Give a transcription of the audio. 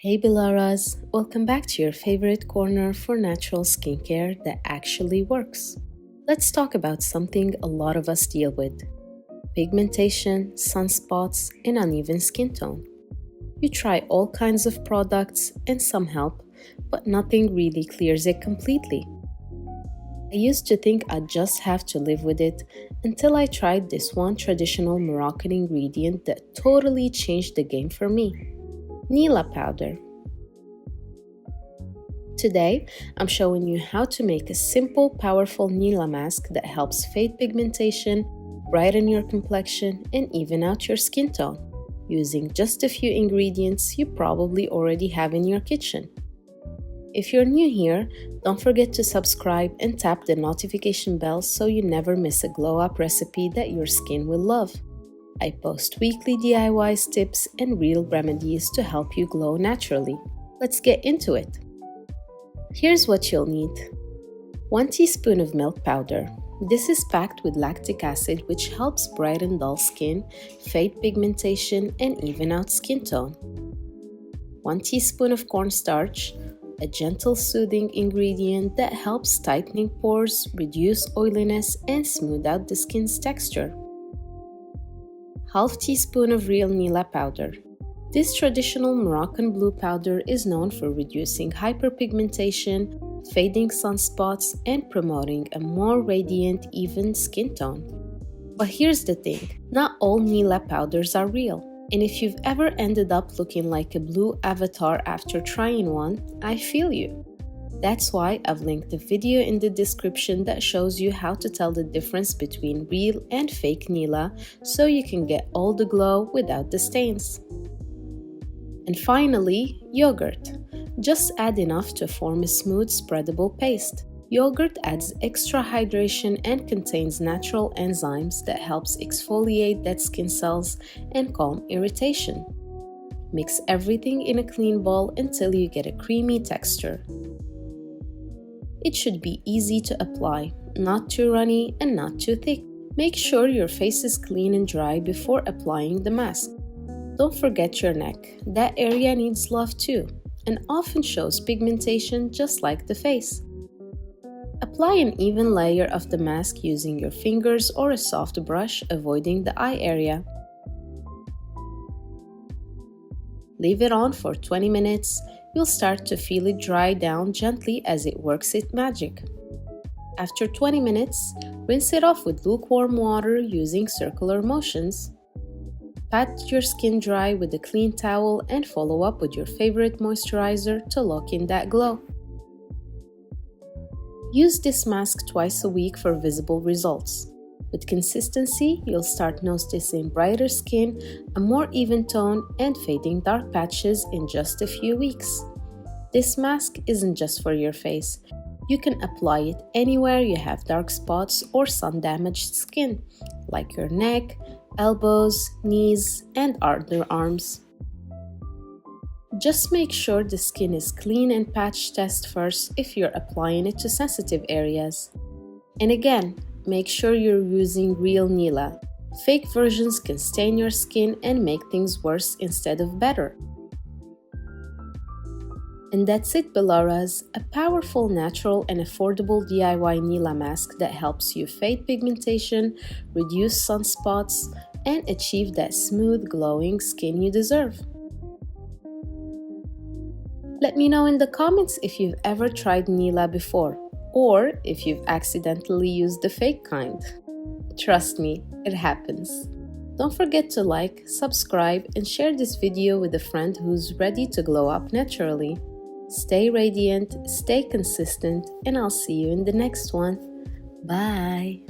Hey Bilaras, welcome back to your favorite corner for natural skincare that actually works. Let's talk about something a lot of us deal with: pigmentation, sunspots, and uneven skin tone. You try all kinds of products and some help, but nothing really clears it completely. I used to think I'd just have to live with it until I tried this one traditional Moroccan ingredient that totally changed the game for me: Nila powder. Today, I'm showing you how to make a simple, powerful Nila mask that helps fade pigmentation, brighten your complexion, and even out your skin tone, using just a few ingredients you probably already have in your kitchen. If you're new here, don't forget to subscribe and tap the notification bell so you never miss a glow-up recipe that your skin will love. I post weekly DIY tips and real remedies to help you glow naturally. Let's get into it. Here's what you'll need. 1 teaspoon of milk powder. This is packed with lactic acid, which helps brighten dull skin, fade pigmentation, and even out skin tone. 1 teaspoon of cornstarch, a gentle soothing ingredient that helps tightening pores, reduce oiliness, and smooth out the skin's texture. 1/2 teaspoon of real Nila powder. This traditional Moroccan blue powder is known for reducing hyperpigmentation, fading sunspots, and promoting a more radiant, even skin tone. But here's the thing, not all Nila powders are real. And if you've ever ended up looking like a blue avatar after trying one, I feel you. That's why I've linked a video in the description that shows you how to tell the difference between real and fake Nila so you can get all the glow without the stains. And finally, yogurt. Just add enough to form a smooth, spreadable paste. Yogurt adds extra hydration and contains natural enzymes that helps exfoliate dead skin cells and calm irritation. Mix everything in a clean bowl until you get a creamy texture. It should be easy to apply, not too runny and not too thick. Make sure your face is clean and dry before applying the mask. Don't forget your neck. That area needs love too, and often shows pigmentation just like the face. Apply an even layer of the mask using your fingers or a soft brush, avoiding the eye area. Leave it on for 20 minutes. You'll start to feel it dry down gently as it works its magic. After 20 minutes, rinse it off with lukewarm water using circular motions. Pat your skin dry with a clean towel and follow up with your favorite moisturizer to lock in that glow. Use this mask twice a week for visible results. With consistency, you'll start noticing brighter skin, a more even tone, and fading dark patches in just a few weeks. This mask isn't just for your face. You can apply it anywhere you have dark spots or sun-damaged skin, like your neck, elbows, knees, and underarms. Just make sure the skin is clean and patch test first if you're applying it to sensitive areas. And again, make sure you're using real Nila. Fake versions can stain your skin and make things worse instead of better. And that's it, Bilaras, a powerful, natural, and affordable DIY Nila mask that helps you fade pigmentation, reduce sunspots, and achieve that smooth, glowing skin you deserve. Let me know in the comments if you've ever tried Nila before, or if you've accidentally used the fake kind. Trust me, it happens. Don't forget to like, subscribe, and share this video with a friend who's ready to glow up naturally. Stay radiant, stay consistent, and I'll see you in the next one. Bye!